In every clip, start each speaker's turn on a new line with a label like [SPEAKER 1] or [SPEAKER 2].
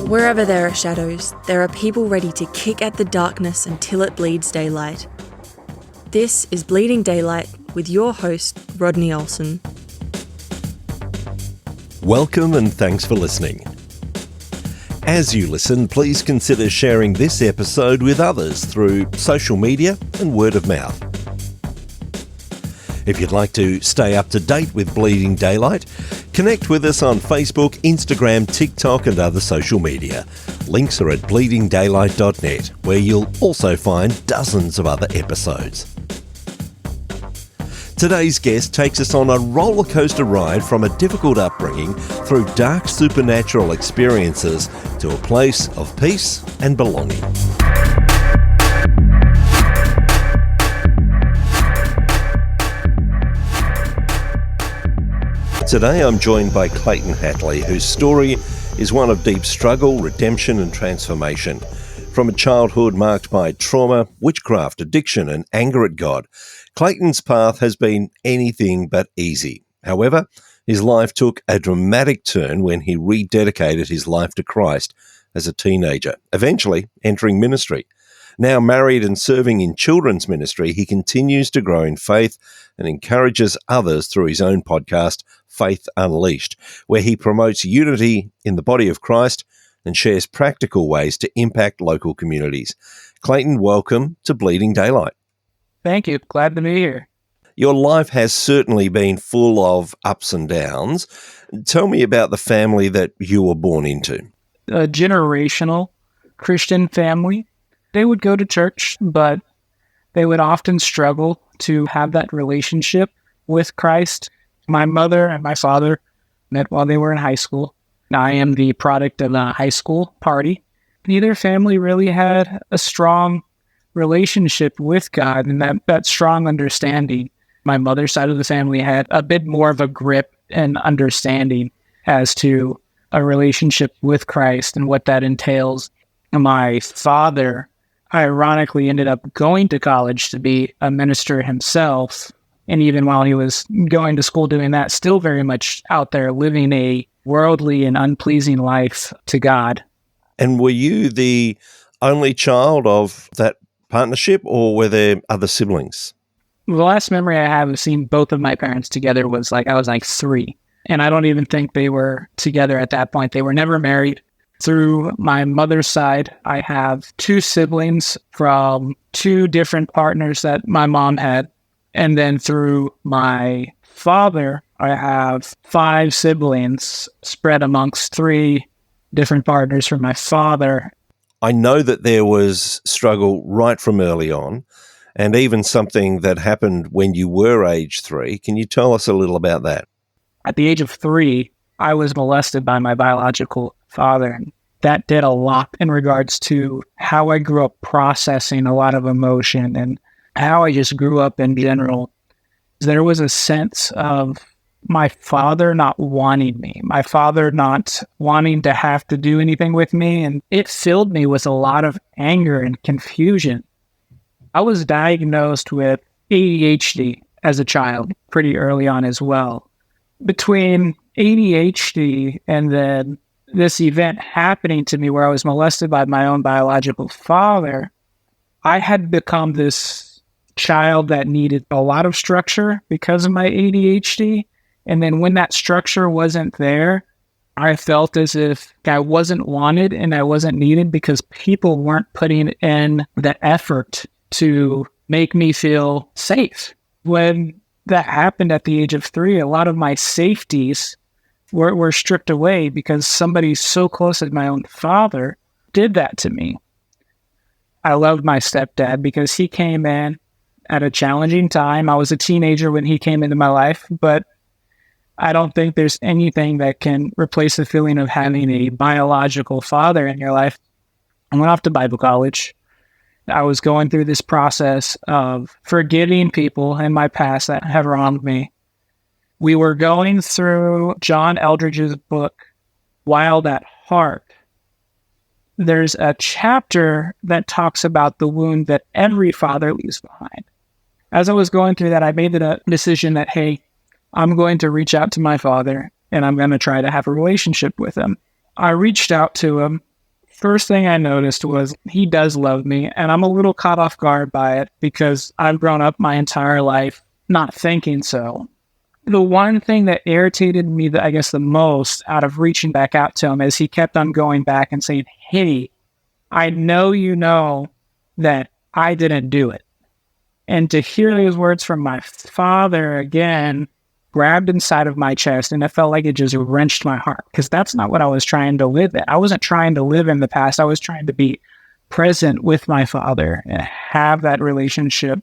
[SPEAKER 1] Wherever there are shadows, there are people ready to kick at the darkness until it bleeds daylight. This is Bleeding Daylight with your host, Rodney Olsen.
[SPEAKER 2] Welcome and thanks for listening. As you listen, please consider sharing this episode with others through social media and word of mouth. If you'd like to stay up to date with Bleeding Daylight, connect with us on Facebook, Instagram, TikTok and other social media. Links are at bleedingdaylight.net, where you'll also find dozens of other episodes. Today's guest takes us on a roller coaster ride from a difficult upbringing through dark supernatural experiences to a place of peace and belonging. Today I'm joined by Clayton Hatley, whose story is one of deep struggle, redemption and transformation. From a childhood marked by trauma, witchcraft, addiction and anger at God, Clayton's path has been anything but easy. However, his life took a dramatic turn when he rededicated his life to Christ as a teenager, eventually entering ministry. Now married and serving in children's ministry, he continues to grow in faith and encourages others through his own podcast, Faith Unleashed, where he promotes unity in the body of Christ and shares practical ways to impact local communities. Clayton, welcome to Bleeding Daylight.
[SPEAKER 3] Thank you. Glad to be here.
[SPEAKER 2] Your life has certainly been full of ups and downs. Tell me about the family that you were born into.
[SPEAKER 3] A generational Christian family. They would go to church, but they would often struggle to have that relationship with Christ. My mother and my father met while they were in high school. I am the product of a high school party. Neither family really had a strong relationship with God and that strong understanding. My mother's side of the family had a bit more of a grip and understanding as to a relationship with Christ and what that entails. My father, ironically, ended up going to college to be a minister himself. And even while he was going to school doing that, still very much out there living a worldly and unpleasing life to God.
[SPEAKER 2] And were you the only child of that partnership, or were there other siblings?
[SPEAKER 3] The last memory I have of seeing both of my parents together was I was 3. And I don't even think they were together at that point. They were never married. Through my mother's side, I have 2 siblings from 2 different partners that my mom had. And then through my father, I have 5 siblings spread amongst 3 different partners from my father.
[SPEAKER 2] I know that there was struggle right from early on, and even something that happened when you were age 3. Can you tell us a little about that?
[SPEAKER 3] At the age of 3, I was molested by my biological father. And that did a lot in regards to how I grew up processing a lot of emotion and how I just grew up in general. There was a sense of my father not wanting me, my father not wanting to have to do anything with me, and it filled me with a lot of anger and confusion. I was diagnosed with ADHD as a child pretty early on as well. Between ADHD and then this event happening to me where I was molested by my own biological father, I had become this child that needed a lot of structure because of my ADHD. And then when that structure wasn't there, I felt as if I wasn't wanted and I wasn't needed because people weren't putting in the effort to make me feel safe. When that happened at the age of 3, a lot of my safeties were stripped away because somebody so close as my own father did that to me. I loved my stepdad because he came in at a challenging time. I was a teenager when he came into my life, but I don't think there's anything that can replace the feeling of having a biological father in your life. I went off to Bible college. I was going through this process of forgiving people in my past that have wronged me. We were going through John Eldridge's book, Wild at Heart. There's a chapter that talks about the wound that every father leaves behind. As I was going through that, I made the decision that, hey, I'm going to reach out to my father and I'm going to try to have a relationship with him. I reached out to him First thing I noticed was he does love me, and I'm a little caught off guard by it because I've grown up my entire life not thinking so. The one thing that irritated me, I guess, the most out of reaching back out to him is he kept on going back and saying, "Hey, I know you know that I didn't do it." And to hear those words from my father again grabbed inside of my chest, and it felt like it just wrenched my heart, because that's not what I was trying to live in. I wasn't trying to live in the past. I was trying to be present with my father and have that relationship.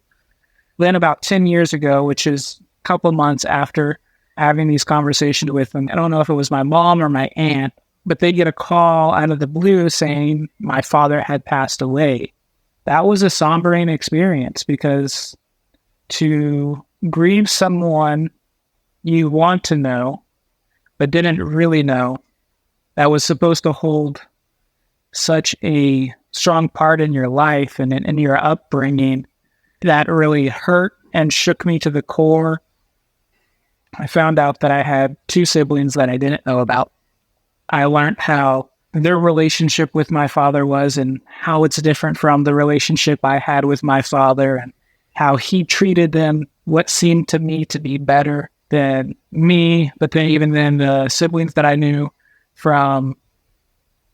[SPEAKER 3] Then about 10 years ago, which is a couple months after having these conversations with him, I don't know if it was my mom or my aunt, but they get a call out of the blue saying my father had passed away. That was a sombering experience, because to grieve someone you want to know, but didn't really know, that was supposed to hold such a strong part in your life and in your upbringing, that really hurt and shook me to the core. I found out that I had 2 siblings that I didn't know about. I learned how their relationship with my father was and how it's different from the relationship I had with my father, and how he treated them, what seemed to me to be better than me, but then even then the siblings that I knew from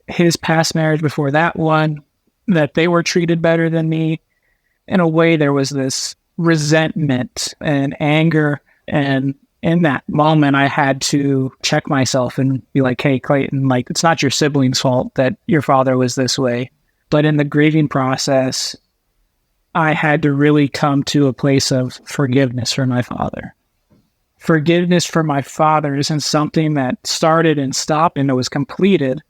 [SPEAKER 3] his past marriage before that one, that they were treated better than me. In a way, there was this resentment and anger, and in that moment, I had to check myself and be like, "Hey, Clayton, like, it's not your sibling's fault that your father was this way." But in the grieving process, I had to really come to a place of forgiveness for my father. Forgiveness for my father isn't something that started and stopped and it was completed.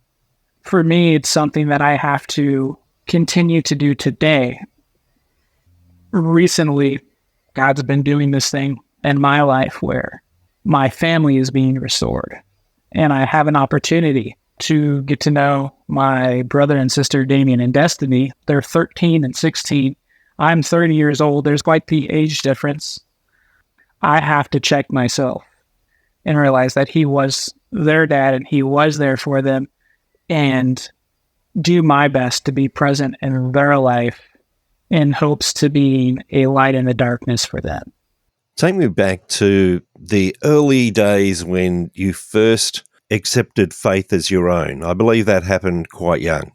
[SPEAKER 3] For me, it's something that I have to continue to do today. Recently, God's been doing this thing in my life where my family is being restored. And I have an opportunity to get to know my brother and sister, Damien and Destiny. They're 13 and 16. I'm 30 years old. There's quite the age difference. I have to check myself and realize that he was their dad and he was there for them, and do my best to be present in their life in hopes to be a light in the darkness for them.
[SPEAKER 2] Take me back to the early days when you first accepted faith as your own. I believe that happened quite young.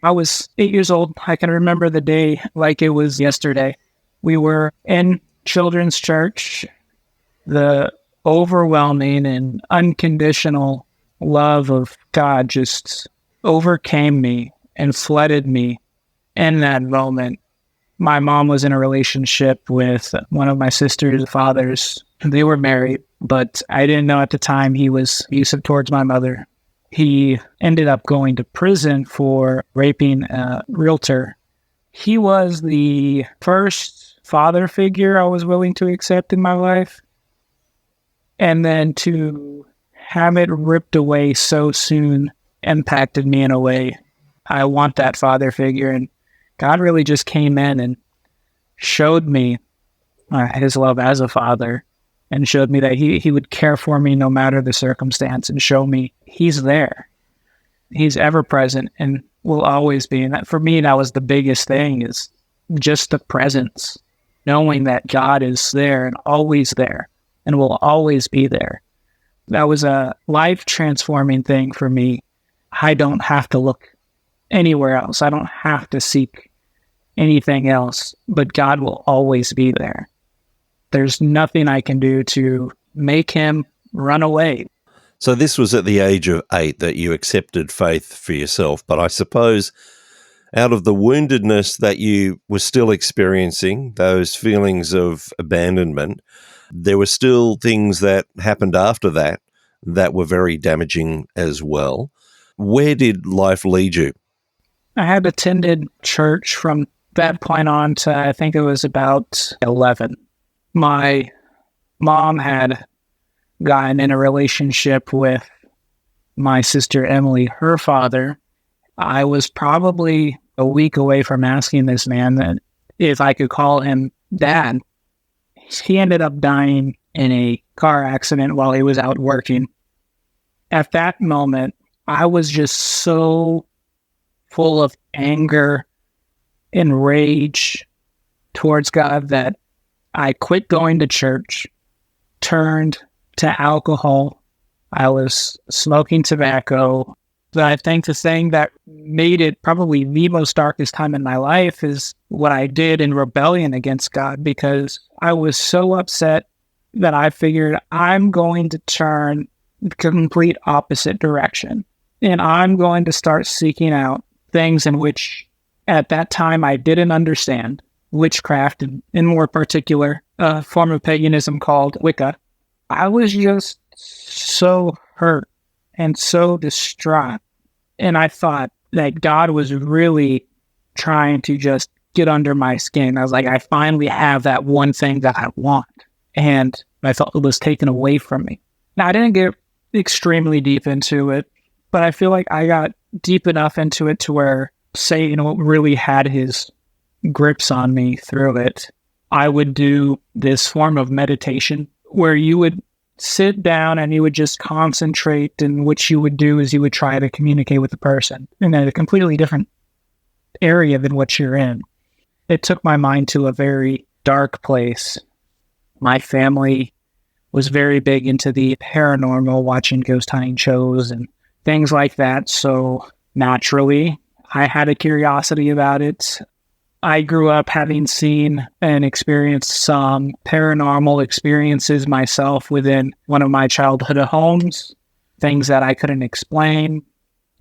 [SPEAKER 3] I was 8 years old. I can remember the day like it was yesterday. We were in children's church. The overwhelming and unconditional love of God just overcame me and flooded me in that moment. My mom was in a relationship with one of my sister's fathers. They were married, but I didn't know at the time he was abusive towards my mother. He ended up going to prison for raping a realtor. He was the first father figure I was willing to accept in my life. And then to have it ripped away so soon impacted me in a way. I want that father figure. And God really just came in and showed me his love as a father, and showed me that he would care for me no matter the circumstance, and show me he's there. He's ever present and will always be. And that, for me, that was the biggest thing, is just the presence, knowing that God is there and always there and will always be there. That was a life-transforming thing for me. I don't have to look anywhere else. I don't have to seek anything else, but God will always be there. There's nothing I can do to make him run away.
[SPEAKER 2] So this was at the age of 8 that you accepted faith for yourself, but I suppose out of the woundedness that you were still experiencing, those feelings of abandonment, there were still things that happened after that that were very damaging as well. Where did life lead you?
[SPEAKER 3] I had attended church from that point on to, I think it was about 11. My mom had gotten in a relationship with my sister Emily, her father. I was probably a week away from asking this man that if I could call him dad. He ended up dying in a car accident while he was out working. At that moment, I was just so full of anger and rage towards God that I quit going to church, turned to alcohol. I was smoking tobacco. But I think the thing that made it probably the most darkest time in my life is what I did in rebellion against God, because I was so upset that I figured I'm going to turn the complete opposite direction. And I'm going to start seeking out things in which at that time I didn't understand. Witchcraft, and in more particular, a form of paganism called Wicca. I was just so hurt and so distraught. And I thought that God was really trying to just get under my skin. I was like, I finally have that one thing that I want. And I felt it was taken away from me. Now, I didn't get extremely deep into it, but I feel like I got deep enough into it to where Satan really had his grips on me through it. I would do this form of meditation where you would sit down and you would just concentrate, and what you would do is you would try to communicate with the person in a completely different area than what you're in. It took my mind to a very dark place. My family was very big into the paranormal, watching ghost hunting shows and things like that. So naturally, I had a curiosity about it. I grew up having seen and experienced some paranormal experiences myself within one of my childhood homes, things that I couldn't explain.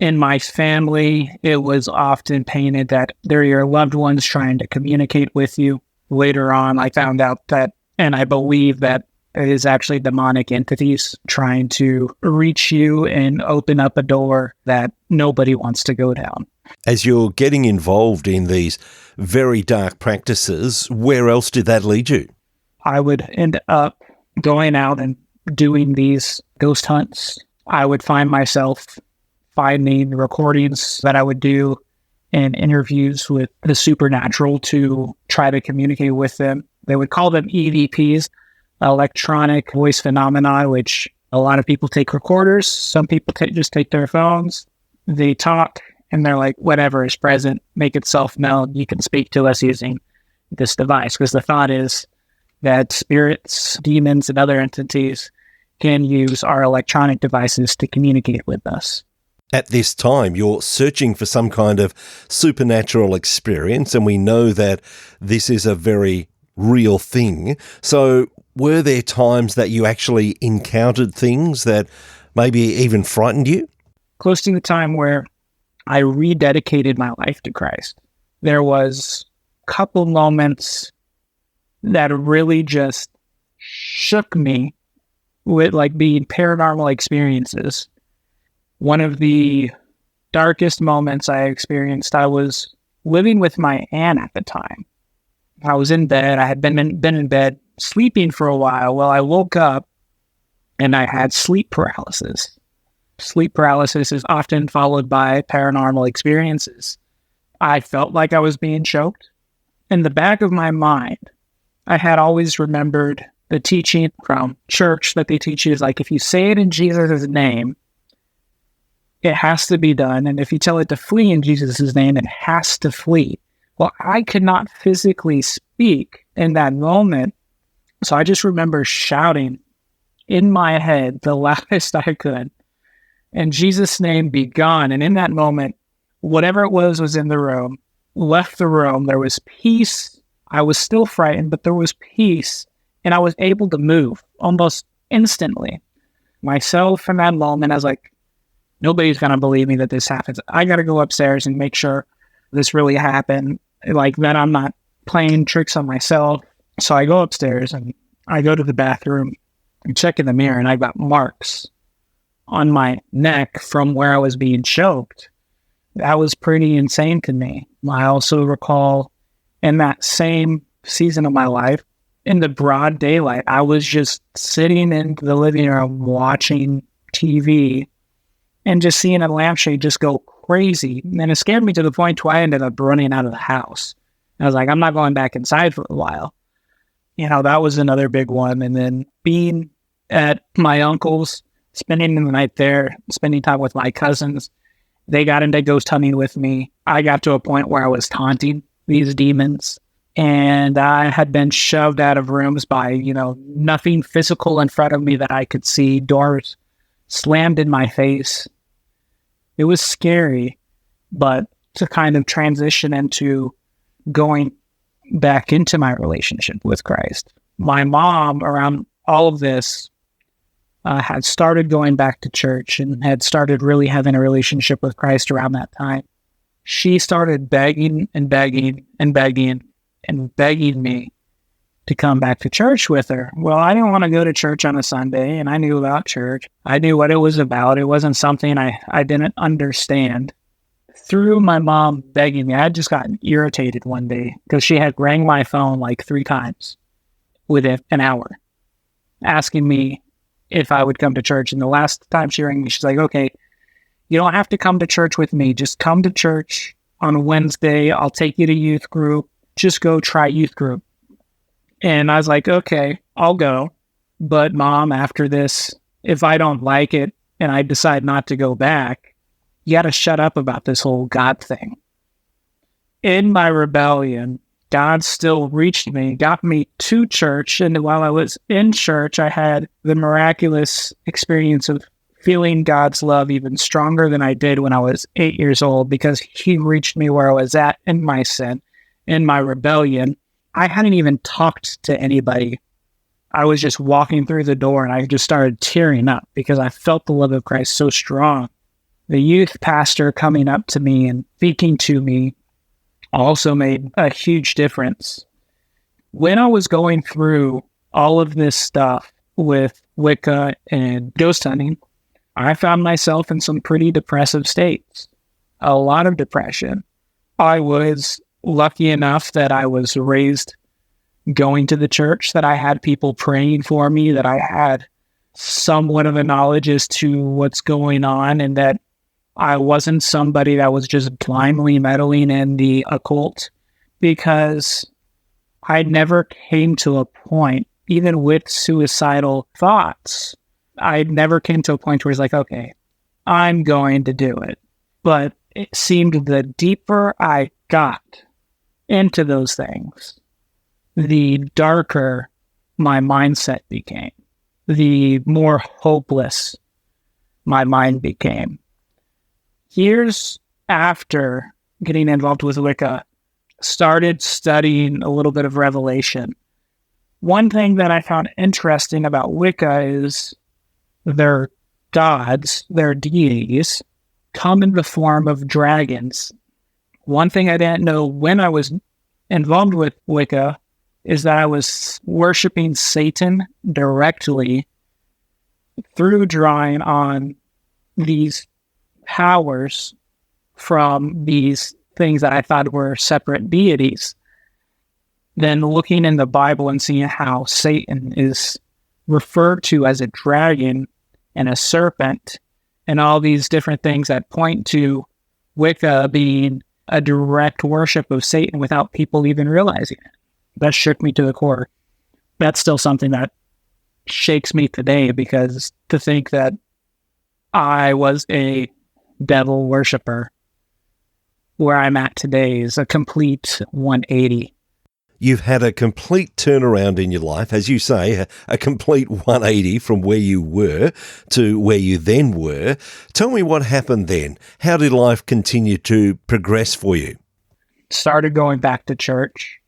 [SPEAKER 3] In my family, it was often painted that they're your loved ones trying to communicate with you. Later on, I found out that, and I believe that it is actually demonic entities trying to reach you and open up a door that nobody wants to go down.
[SPEAKER 2] As you're getting involved in these very dark practices, where else did that lead you?
[SPEAKER 3] I would end up going out and doing these ghost hunts. I would find myself finding recordings that I would do and interviews with the supernatural to try to communicate with them. They would call them EVPs, electronic voice phenomena, which a lot of people take recorders. Some people just take their phones. They talk. And they're like, whatever is present, make itself known. You can speak to us using this device. Because the thought is that spirits, demons, and other entities can use our electronic devices to communicate with us.
[SPEAKER 2] At this time, you're searching for some kind of supernatural experience, and we know that this is a very real thing. So were there times that you actually encountered things that maybe even frightened you?
[SPEAKER 3] Close to the time where I rededicated my life to Christ, there was a couple moments that really just shook me with like being paranormal experiences. One of the darkest moments I experienced, I was living with my aunt at the time. I was in bed. I had been in bed sleeping for a while. Well, I woke up and I had sleep paralysis. Sleep paralysis is often followed by paranormal experiences. I felt like I was being choked. In the back of my mind, I had always remembered the teaching from church that they teach you is like, if you say it in Jesus' name, it has to be done. And if you tell it to flee in Jesus' name, it has to flee. Well, I could not physically speak in that moment. So I just remember shouting in my head the loudest I could, in Jesus' name, be gone. And in that moment, whatever it was in the room, left the room. There was peace. I was still frightened, but there was peace. And I was able to move almost instantly. Myself in that moment, I was like, nobody's going to believe me that this happens. I got to go upstairs and make sure this really happened. Like that I'm not playing tricks on myself. So I go upstairs and I go to the bathroom and check in the mirror, and I got marks on my neck from where I was being choked. That was pretty insane to me. I also recall in that same season of my life, in the broad daylight, I was just sitting in the living room watching TV and just seeing a lampshade just go crazy. And it scared me to the point where I ended up running out of the house. I was like, I'm not going back inside for a while. You know, that was another big one. And then being at my uncle's, spending the night there, spending time with my cousins, They got into ghost hunting with me. I got to a point where I was taunting these demons, and I had been shoved out of rooms by, nothing physical in front of me that I could see. Doors slammed in my face. It was scary, but to kind of transition into going back into my relationship with Christ. My mom, around all of this, had started going back to church and had started really having a relationship with Christ around that time. She started begging and begging and begging and begging me to come back to church with her. Well, I didn't want to go to church on a Sunday, and I knew about church. I knew what it was about. It wasn't something I didn't understand. Through my mom begging me, I had just gotten irritated one day because she had rang my phone like 3 times within an hour, asking me if I would come to church. And the last time she rang me, she's like, okay, you don't have to come to church with me. Just come to church on Wednesday. I'll take you to youth group. Just go try youth group. And I was like, okay, I'll go. But Mom, after this, if I don't like it and I decide not to go back, you got to shut up about this whole God thing. In my rebellion, God still reached me, got me to church. And while I was in church, I had the miraculous experience of feeling God's love even stronger than I did when I was 8 years old, because he reached me where I was at in my sin, in my rebellion. I hadn't even talked to anybody. I was just walking through the door and I just started tearing up because I felt the love of Christ so strong. The youth pastor coming up to me and speaking to me also made a huge difference. When I was going through all of this stuff with Wicca and ghost hunting, I found myself in some pretty depressive states, a lot of depression. I was lucky enough that I was raised going to the church, that I had people praying for me, that I had somewhat of a knowledge as to what's going on, and that I wasn't somebody that was just blindly meddling in the occult, because I never came to a point, even with suicidal thoughts, I never came to a point where it's like, okay, I'm going to do it. But it seemed the deeper I got into those things, the darker my mindset became, the more hopeless my mind became. Years after getting involved with Wicca, started studying a little bit of Revelation. One thing that I found interesting about Wicca is their gods, their deities, come in the form of dragons. One thing I didn't know when I was involved with Wicca is that I was worshiping Satan directly through drawing on these powers from these things that I thought were separate deities. Then looking in the Bible and seeing how Satan is referred to as a dragon and a serpent and all these different things that point to Wicca being a direct worship of Satan without people even realizing it. That shook me to the core. That's still something that shakes me today, because to think that I was a devil worshiper where I'm at today is a complete 180.
[SPEAKER 2] You've had a complete turnaround in your life, as you say, a complete 180 from where you were to where you then were. Tell me what happened then. How did life continue to progress for you?
[SPEAKER 3] Started going back to church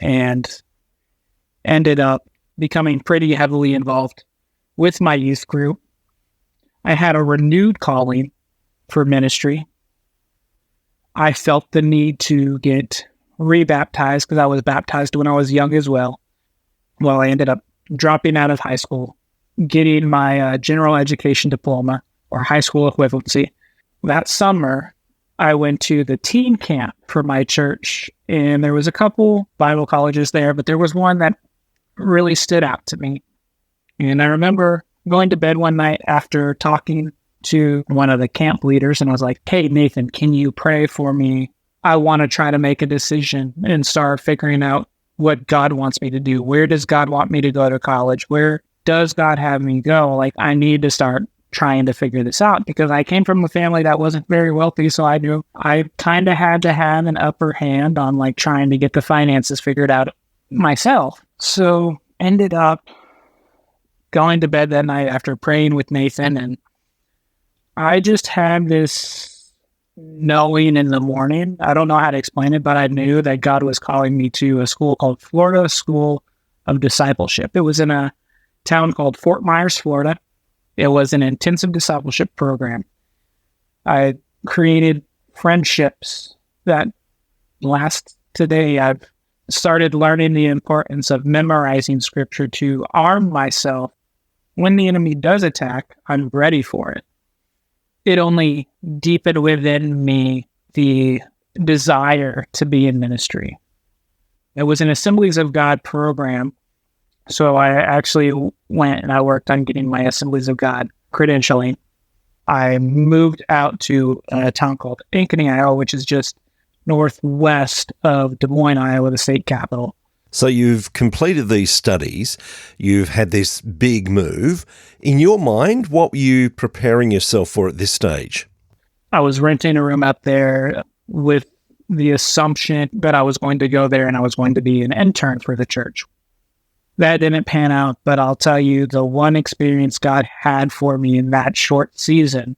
[SPEAKER 3] and ended up becoming pretty heavily involved with my youth group. I had a renewed calling for ministry. I felt the need to get rebaptized because I was baptized when I was young as well. Well, I ended up dropping out of high school, getting my general education diploma or high school equivalency. That summer, I went to the teen camp for my church, and there was a couple Bible colleges there, but there was one that really stood out to me. And I remember going to bed one night after talking to one of the camp leaders, and I was like, hey, Nathan, can you pray for me? I want to try to make a decision and start figuring out what God wants me to do. Where does God want me to go to college? Where does God have me go? Like, I need to start trying to figure this out because I came from a family that wasn't very wealthy. So I knew I kind of had to have an upper hand on like trying to get the finances figured out myself. So ended up going to bed that night after praying with Nathan. And I just had this knowing in the morning. I don't know how to explain it, but I knew that God was calling me to a school called Florida School of Discipleship. It was in a town called Fort Myers, Florida. It was an intensive discipleship program. I created friendships that last today. I've started learning the importance of memorizing scripture to arm myself. When the enemy does attack, I'm ready for it. It only deepened within me the desire to be in ministry. It was an Assemblies of God program. So I actually went and I worked on getting my Assemblies of God credentialing. I moved out to a town called Ankeny, Iowa, which is just northwest of Des Moines, Iowa, the state capital.
[SPEAKER 2] So you've completed these studies. You've had this big move. In your mind, what were you preparing yourself for at this stage?
[SPEAKER 3] I was renting a room out there with the assumption that I was going to go there and I was going to be an intern for the church. That didn't pan out, but I'll tell you the one experience God had for me in that short season.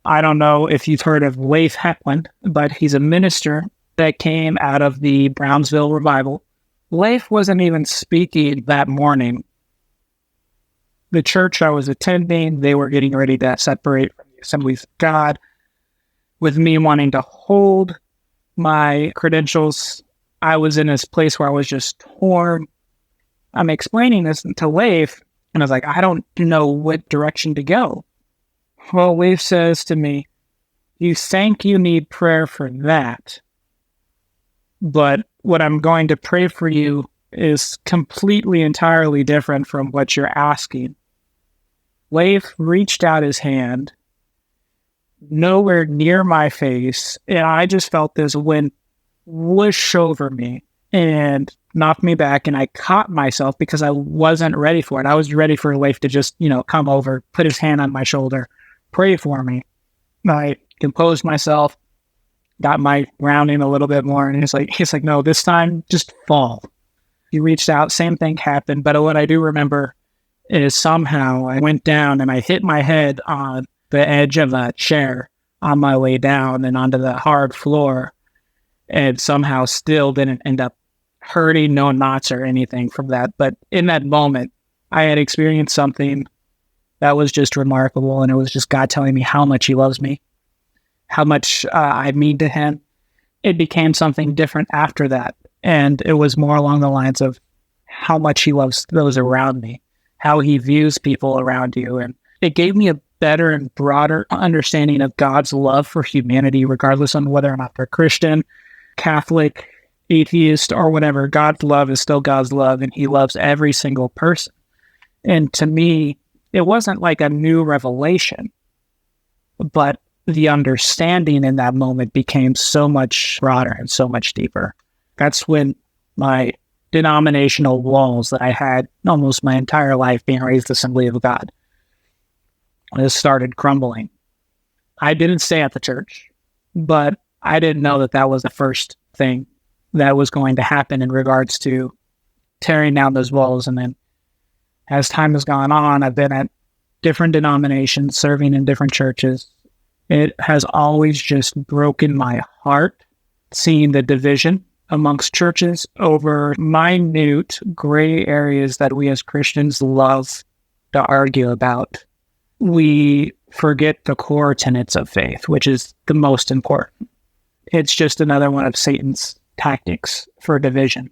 [SPEAKER 3] I don't know if you've heard of Clayton Hatley, but he's a minister that came out of the Brownsville revival. Leif wasn't even speaking that morning. The church I was attending, they were getting ready to separate from the Assemblies of God. With me wanting to hold my credentials, I was in this place where I was just torn. I'm explaining this to Leif, and I was like, I don't know what direction to go. Well, Leif says to me, you think you need prayer for that, but what I'm going to pray for you is completely, entirely different from what you're asking. Leif reached out his hand, nowhere near my face, and I just felt this wind whoosh over me and knocked me back, and I caught myself because I wasn't ready for it. I was ready for Leif to just, come over, put his hand on my shoulder, pray for me. I composed myself, got my grounding a little bit more, and he's like, no, this time just fall. He reached out, same thing happened, but what I do remember is somehow I went down and I hit my head on the edge of a chair on my way down and onto the hard floor, and somehow still didn't end up hurting, no knots or anything from that. But in that moment, I had experienced something that was just remarkable, and it was just God telling me how much he loves me, how much I mean to him. It became something different after that, and it was more along the lines of how much he loves those around me, how he views people around you, and it gave me a better and broader understanding of God's love for humanity, regardless on whether or not they're Christian, Catholic, atheist, or whatever. God's love is still God's love, and he loves every single person. And to me, it wasn't like a new revelation, but the understanding in that moment became so much broader and so much deeper. That's when my denominational walls that I had almost my entire life being raised Assembly of God started crumbling. I didn't stay at the church, but I didn't know that that was the first thing that was going to happen in regards to tearing down those walls. And then as time has gone on, I've been at different denominations, serving in different churches. It has always just broken my heart seeing the division amongst churches over minute gray areas that we as Christians love to argue about. We forget the core tenets of faith, which is the most important. It's just another one of Satan's tactics for division.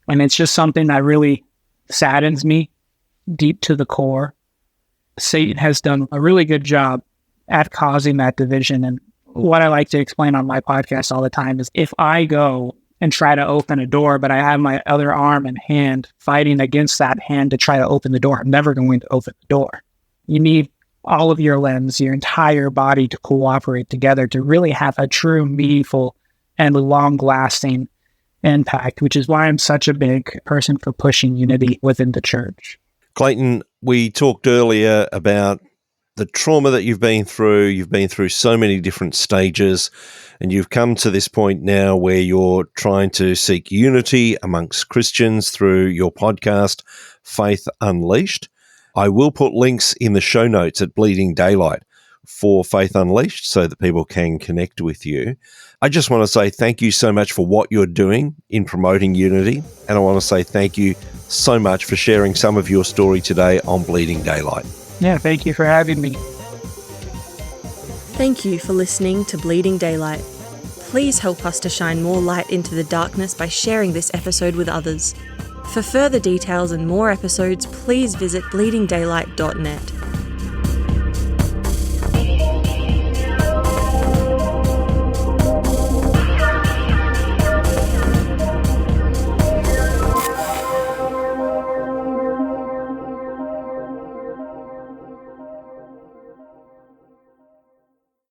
[SPEAKER 3] And it's just something that really saddens me deep to the core. Satan has done a really good job at causing that division. And what I like to explain on my podcast all the time is if I go and try to open a door, but I have my other arm and hand fighting against that hand to try to open the door, I'm never going to open the door. You need all of your limbs, your entire body to cooperate together to really have a true, meaningful, and long-lasting impact, which is why I'm such a big person for pushing unity within the church.
[SPEAKER 2] Clayton, we talked earlier about the trauma that you've been through so many different stages, and you've come to this point now where you're trying to seek unity amongst Christians through your podcast, Faith Unleashed. I will put links in the show notes at Bleeding Daylight for Faith Unleashed so that people can connect with you. I just want to say thank you so much for what you're doing in promoting unity, and I want to say thank you so much for sharing some of your story today on Bleeding Daylight.
[SPEAKER 3] Yeah, thank you for having me.
[SPEAKER 1] Thank you for listening to Bleeding Daylight. Please help us to shine more light into the darkness by sharing this episode with others. For further details and more episodes, please visit bleedingdaylight.net.